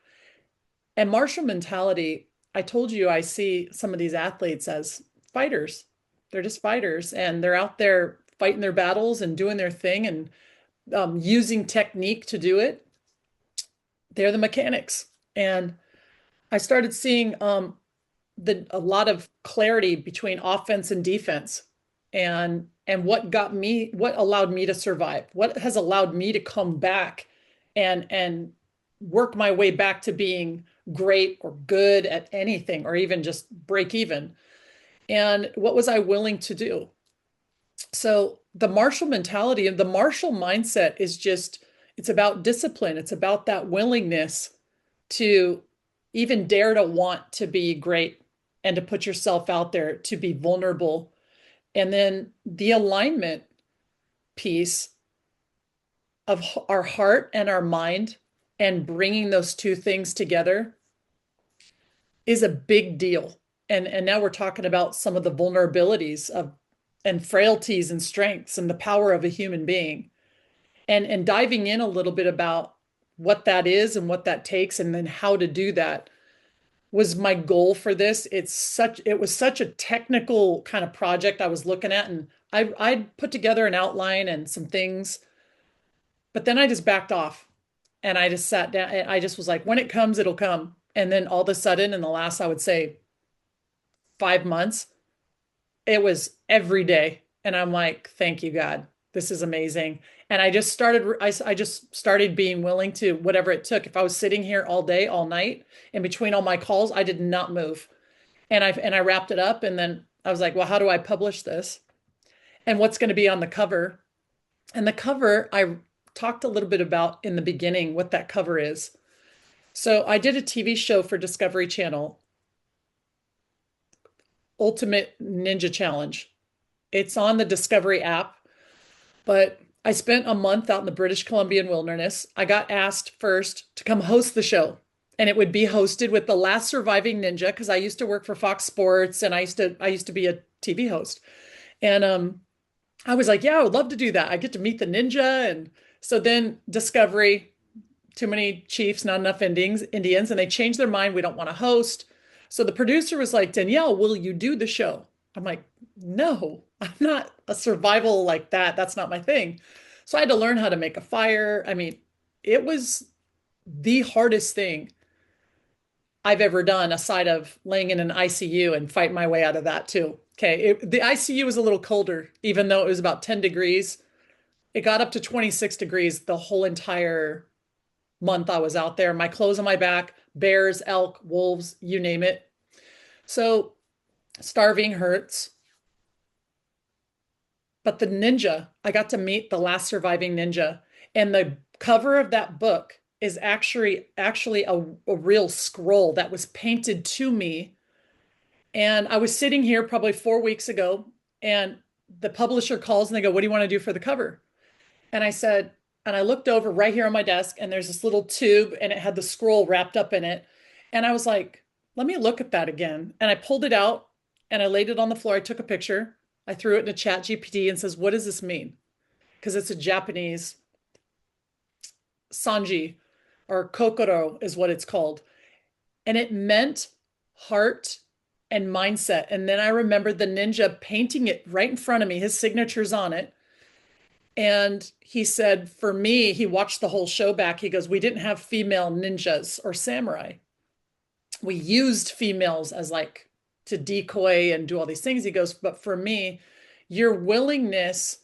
And martial mentality, I told you I see some of these athletes as fighters. They're just fighters and they're out there fighting their battles and doing their thing and using technique to do it. They're the mechanics. And I started seeing a lot of clarity between offense and defense and what allowed me to survive, what has allowed me to come back and work my way back to being great or good at anything or even just break even. And what was I willing to do? So the martial mentality and the martial mindset is it's about discipline. It's about that willingness to even dare to want to be great and to put yourself out there to be vulnerable. And then the alignment piece of our heart and our mind and bringing those two things together is a big deal. And now we're talking about some of the vulnerabilities of and frailties and strengths and the power of a human being. And diving in a little bit about what that is and what that takes and then how to do that was my goal for this. It was such a technical kind of project I was looking at, and I put together an outline and some things, but then I just backed off and I just sat down and I just was like, when it comes, it'll come. And then all of a sudden, in the last, I would say 5 months, it was every day. And I'm like, thank you, God. This is amazing. And I just started being willing to whatever it took. If I was sitting here all day, all night, in between all my calls, I did not move. And I wrapped it up. And then I was like, well, how do I publish this? And what's going to be on the cover? And the cover, I talked a little bit about in the beginning what that cover is. So I did a TV show for Discovery Channel, Ultimate Ninja Challenge. It's on the Discovery app, but I spent a month out in the British Columbian wilderness. I got asked first to come host the show, and it would be hosted with the last surviving ninja because I used to work for Fox Sports and I used to be a TV host. And I was like, yeah, I would love to do that. I get to meet the ninja. And so then Discovery, too many chiefs, not enough Indians, and they changed their mind. We don't want to host. So the producer was like, Danielle, will you do the show? I'm like, no, I'm not a survival like that. That's not my thing. So I had to learn how to make a fire. I mean, it was the hardest thing I've ever done, aside of laying in an ICU and fight my way out of that too. Okay, the ICU was a little colder, even though it was about 10 degrees. It got up to 26 degrees the whole entire month I was out there. My clothes on my back, bears, elk, wolves, you name it. So starving hurts. But the ninja, I got to meet the last surviving ninja. And the cover of that book is actually a real scroll that was painted to me. And I was sitting here probably 4 weeks ago, and the publisher calls and they go, what do you want to do for the cover? And I said, and I looked over right here on my desk, and there's this little tube, and it had the scroll wrapped up in it. And I was like, let me look at that again. And I pulled it out and I laid it on the floor. I took a picture. I threw it into Chat GPT and says, what does this mean? Because it's a Japanese sanji, or kokoro is what it's called. And it meant heart and mindset. And then I remembered the ninja painting it right in front of me, his signature's on it. And he said, for me, he watched the whole show back. He goes, we didn't have female ninjas or samurai. We used females as like to decoy and do all these things. He goes, but for me, your willingness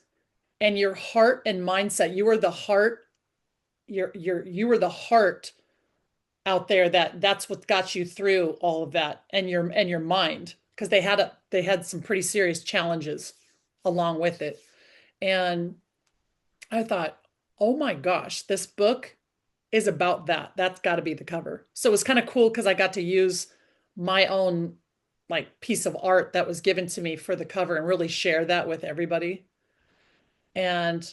and your heart and mindset, you were the heart, you were the heart out there that's what got you through all of that, and your mind, because they had some pretty serious challenges along with it. And I thought, oh my gosh, this book is about that. That's got to be the cover. So it was kind of cool because I got to use my own like piece of art that was given to me for the cover and really share that with everybody. And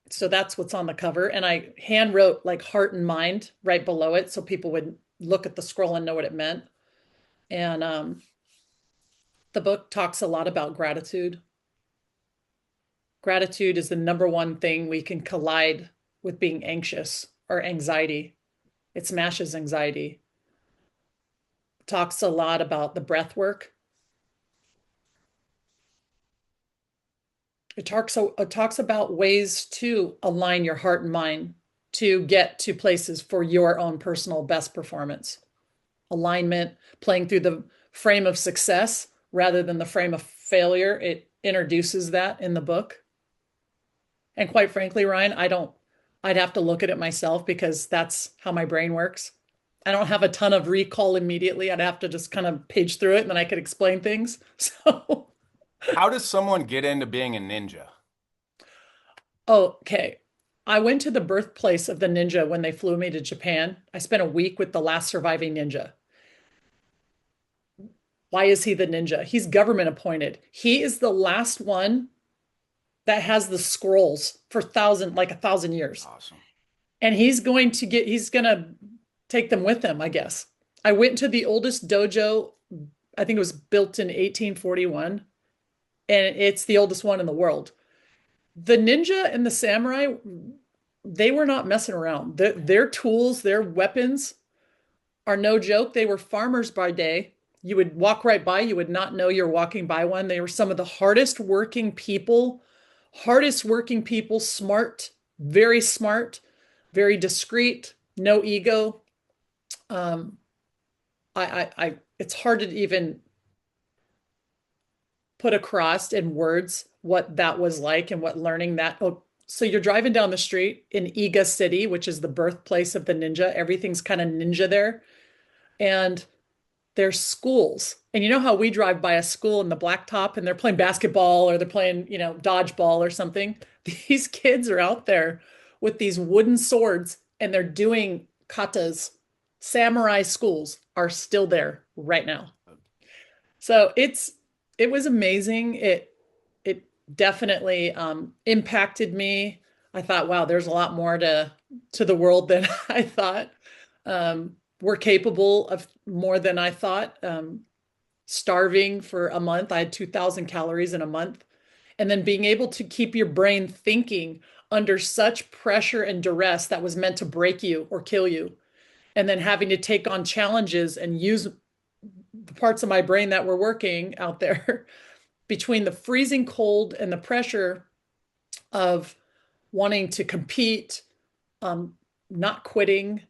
so that's what's on the cover. And I hand wrote like heart and mind right below it so people would look at the scroll and know what it meant. And the book talks a lot about gratitude. Gratitude is the number one thing we can collide with being anxious or anxiety. It smashes anxiety. It talks a lot about the breath work. It talks about ways to align your heart and mind to get to places for your own personal best performance. Alignment, playing through the frame of success rather than the frame of failure. It introduces that in the book. And quite frankly, Ryan, I'd have to look at it myself because that's how my brain works. I don't have a ton of recall immediately. I'd have to just kind of page through it and then I could explain things. So, How does someone get into being a ninja? okay. I went to the birthplace of the ninja when they flew me to Japan. I spent a week with the last surviving ninja. Why is he the ninja? He's government appointed. He is the last one that has the scrolls for 1,000 years. Awesome. And he's going to take them with him, I guess. I went to the oldest dojo. I think it was built in 1841, and it's the oldest one in the world. The ninja and the samurai, they were not messing around. Their tools, their weapons are no joke. They were farmers by day. You would walk right by, you would not know you're walking by one. They were some of the hardest working people, smart, very discreet, no ego. Um, it's hard to even put across in words what that was like and what learning that. Oh, so you're driving down the street in Iga City, which is the birthplace of the ninja. Everything's kind of ninja there. And there's schools. And you know how we drive by a school in the blacktop and they're playing basketball or they're playing, dodgeball or something. These kids are out there with these wooden swords and they're doing katas. Samurai schools are still there right now. So it was amazing. It definitely impacted me. I thought, wow, there's a lot more to the world than I thought. We're capable of more than I thought. Starving for a month, I had 2,000 calories in a month, and then being able to keep your brain thinking under such pressure and duress that was meant to break you or kill you, and then having to take on challenges and use the parts of my brain that were working out there between the freezing cold and the pressure of wanting to compete, not quitting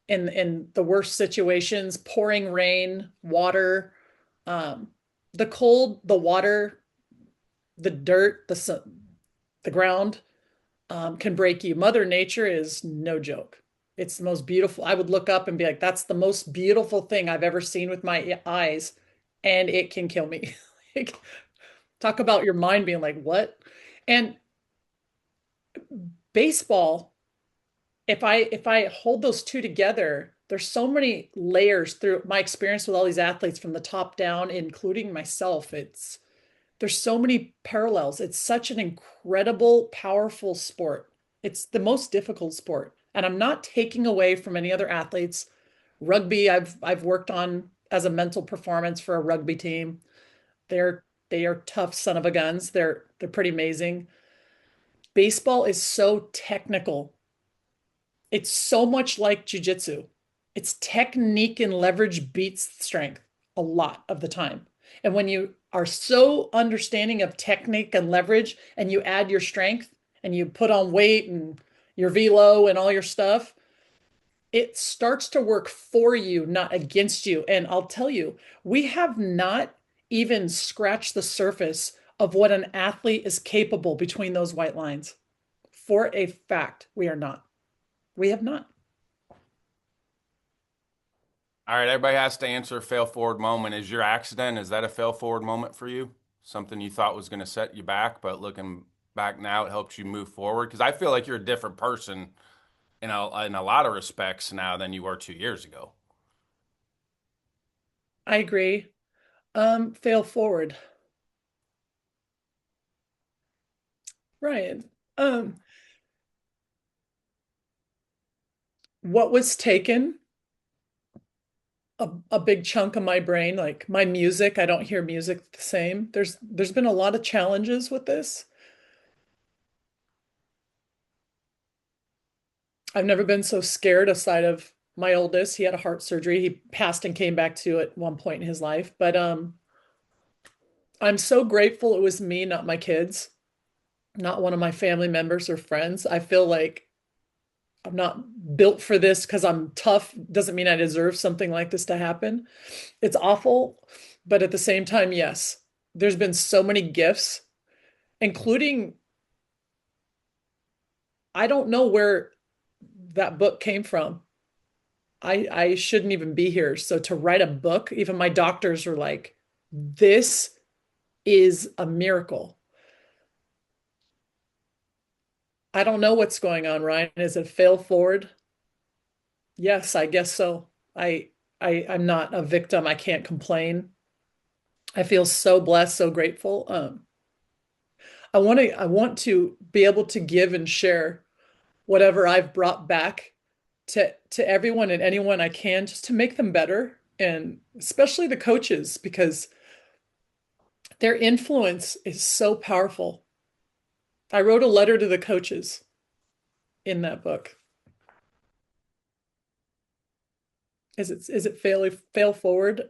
in the worst situations, pouring rain, water, the cold, the water, the dirt, the ground, can break you. Mother Nature is no joke. It's the most beautiful. I would look up and be like, that's the most beautiful thing I've ever seen with my eyes, and it can kill me. Like, talk about your mind being like, what? And baseball, if I hold those two together, there's so many layers through my experience with all these athletes from the top down, including myself. There's so many parallels. It's such an incredible, powerful sport. It's the most difficult sport. And I'm not taking away from any other athletes. Rugby, I've worked on as a mental performance for a rugby team. They are tough son of a guns. They're pretty amazing. Baseball is so technical. It's so much like jujitsu. It's technique and leverage beats strength a lot of the time. And when you are so understanding of technique and leverage and you add your strength and you put on weight and your velo and all your stuff, it starts to work for you, not against you. And I'll tell you, we have not even scratched the surface of what an athlete is capable between those white lines. For a fact, we are not. We have not. All right, everybody has to answer a fail forward moment. Is your accident, is that a fail forward moment for you? Something you thought was going to set you back, but looking back now, it helps you move forward? Because I feel like you're a different person in a lot of respects now than you were 2 years ago. I agree. Fail forward. Ryan, what was taken a big chunk of my brain, like my music, I don't hear music the same. There's been a lot of challenges with this. I've never been so scared aside of my oldest. He had a heart surgery. He passed and came back to at one point in his life. But I'm so grateful it was me, not my kids, not one of my family members or friends. I feel like I'm not built for this because I'm tough. Doesn't mean I deserve something like this to happen. It's awful, but at the same time, yes, there's been so many gifts, including I don't know where that book came from. I shouldn't even be here. So to write a book, even my doctors were like, this is a miracle. I don't know what's going on, Ryan. Is it fail forward? Yes, I guess so. I'm not a victim. I can't complain. I feel so blessed, so grateful. I want to be able to give and share whatever I've brought back to everyone and anyone I can, just to make them better, and especially the coaches, because their influence is so powerful. I wrote a letter to the coaches in that book. Is it fail forward?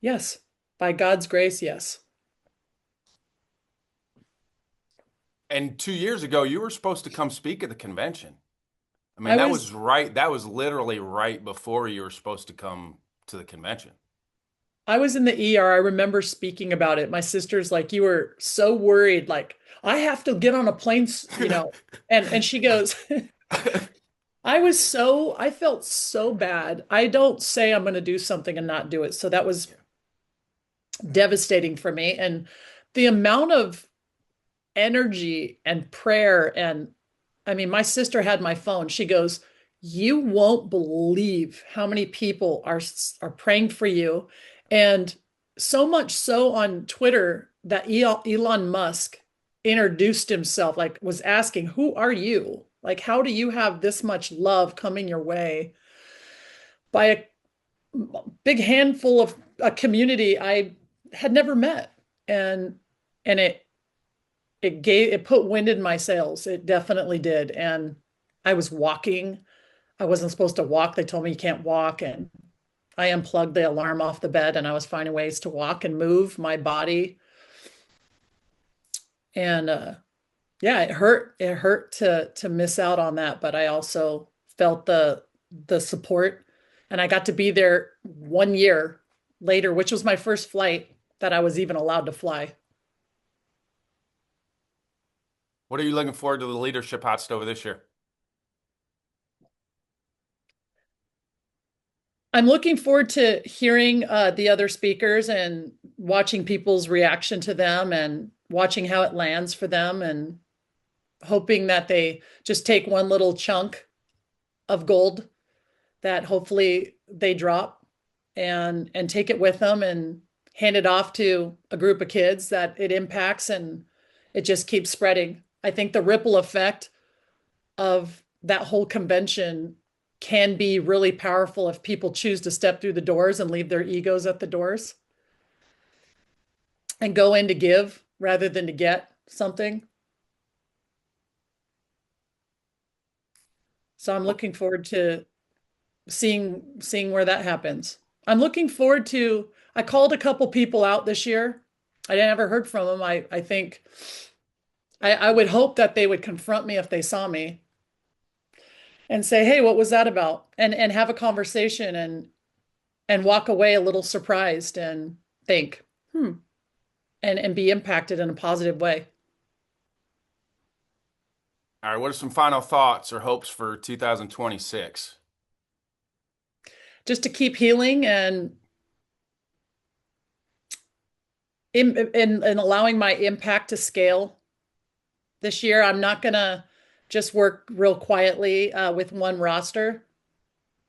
Yes. By God's grace, yes. And 2 years ago, you were supposed to come speak at the convention. I mean, I was that was literally right before you were supposed to come to the convention. I was in the ER. I remember speaking about it. My sister's like, "You were so worried, like, I have to get on a plane, and she goes, I felt so bad. I don't say I'm going to do something and not do it. So that was Yeah. devastating for me. And the amount of energy and prayer, and I mean, my sister had my phone. She goes, "You won't believe how many people are praying for you." And so much so on Twitter that Elon Musk introduced himself, like was asking, "Who are you? Like, how do you have this much love coming your way by a big handful of a community I had never met?" And and it put wind in my sails. It definitely did. And I was walking. I wasn't supposed to walk. They told me you can't walk. And I unplugged the alarm off the bed and I was finding ways to walk and move my body. And yeah, it hurt. It hurt to miss out on that, but I also felt the support, and I got to be there 1 year later, which was my first flight that I was even allowed to fly. What are you looking forward to the leadership hot stove this year? I'm looking forward to hearing the other speakers and watching people's reaction to them and watching how it lands for them, and hoping that they just take one little chunk of gold that hopefully they drop and take it with them and hand it off to a group of kids that it impacts, and it just keeps spreading. I think the ripple effect of that whole convention can be really powerful if people choose to step through the doors and leave their egos at the doors and go in to give rather than to get something. So I'm What looking forward to seeing where that happens. I'm looking forward to I called a couple people out this year. I never heard from them. I think I would hope that they would confront me if they saw me and say, "Hey, what was that about?" And have a conversation and walk away a little surprised and think, "Hmm," and be impacted in a positive way. All right, what are some final thoughts or hopes for 2026? Just to keep healing and allowing my impact to scale this year. I'm not gonna just work real quietly with one roster.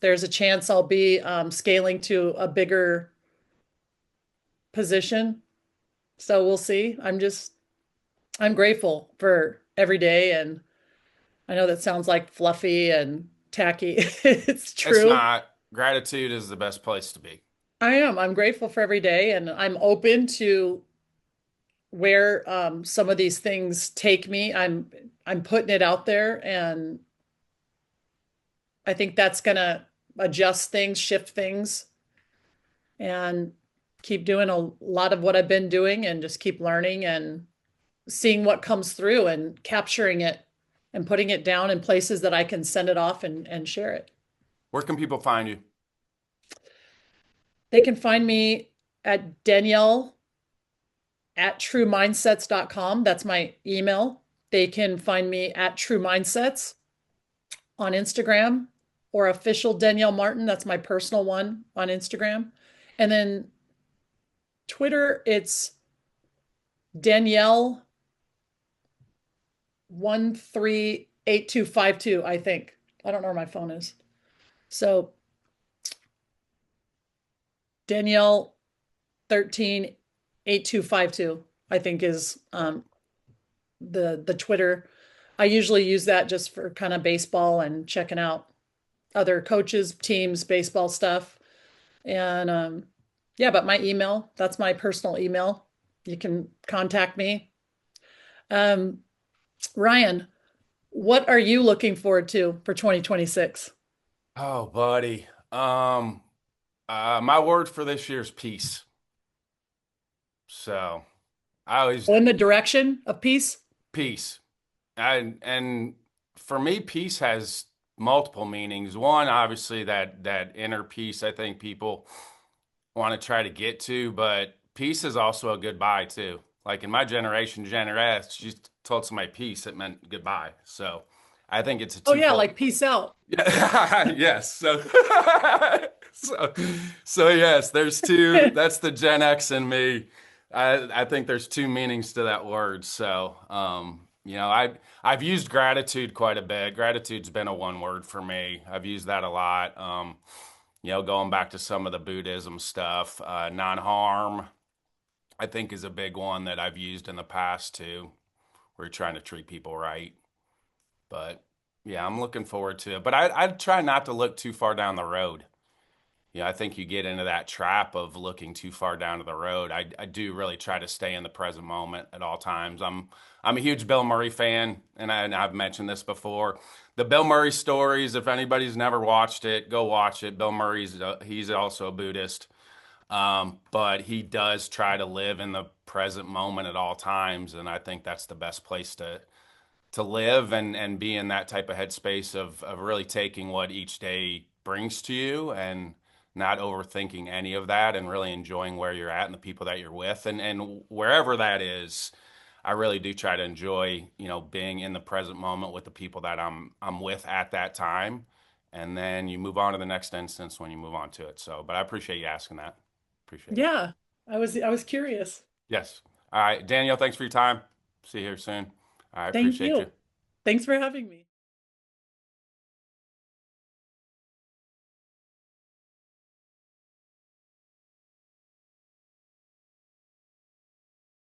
There's a chance I'll be scaling to a bigger position. So we'll see. I'm grateful for every day. And I know that sounds like fluffy and tacky. It's It's true. not. Gratitude is the best place to be. I am. I'm grateful for every day, and I'm open to where some of these things take me. I'm putting it out there, and I think that's gonna adjust things, shift things, and keep doing a lot of what I've been doing, and just keep learning and seeing what comes through and capturing it and putting it down in places that I can send it off and share it. Where can people find you? They can find me at Danielle at truemindsets.com. That's my email. They can find me at True Mindsets on Instagram, or official Danielle Martin. That's my personal one on Instagram. And then Twitter, it's Danielle 138252, I think. I don't know where my phone is. So Danielle 138252, I think, is the Twitter. I usually use that just for kind of baseball and checking out other coaches, teams, baseball stuff. And yeah, but my email, that's my personal email. You can contact me. Um, Ryan, what are you looking forward to for 2026? Oh, buddy. My word for this year is peace. So I always In the direction of peace? peace. And for me, peace has multiple meanings. One, obviously that inner peace I think people want to try to get to, but peace is also a goodbye too. Like in my generation, Gen X, you told somebody peace, it meant goodbye. So I think it's a Oh, yeah, twofold. like peace out. Yeah, yes. So, so yes, there's two. That's the Gen X in me. I think there's two meanings to that word. So, I've used gratitude quite a bit. Gratitude's been a one word for me. I've used that a lot. Going back to some of the Buddhism stuff, non-harm, I think is a big one that I've used in the past too. Where you're trying to treat people right. But yeah, I'm looking forward to it. But I try not to look too far down the road. I think you get into that trap of looking too far down to the road. I do really try to stay in the present moment at all times. I'm a huge Bill Murray fan, and I've mentioned this before. The Bill Murray stories, if anybody's never watched it, go watch it. Bill Murray's he's also a Buddhist, but he does try to live in the present moment at all times, and I think that's the best place to live and be in that type of headspace of really taking what each day brings to you and not overthinking any of that and really enjoying where you're at and the people that you're with and wherever that is. I really do try to enjoy, being in the present moment with the people that I'm with at that time. And then you move on to the next instance when you move on to it. So, but I appreciate you asking that. Appreciate it. Yeah, I was curious. Yes. All right, Danielle, thanks for your time. See you here soon. I Thank appreciate you. you. Thanks for having me.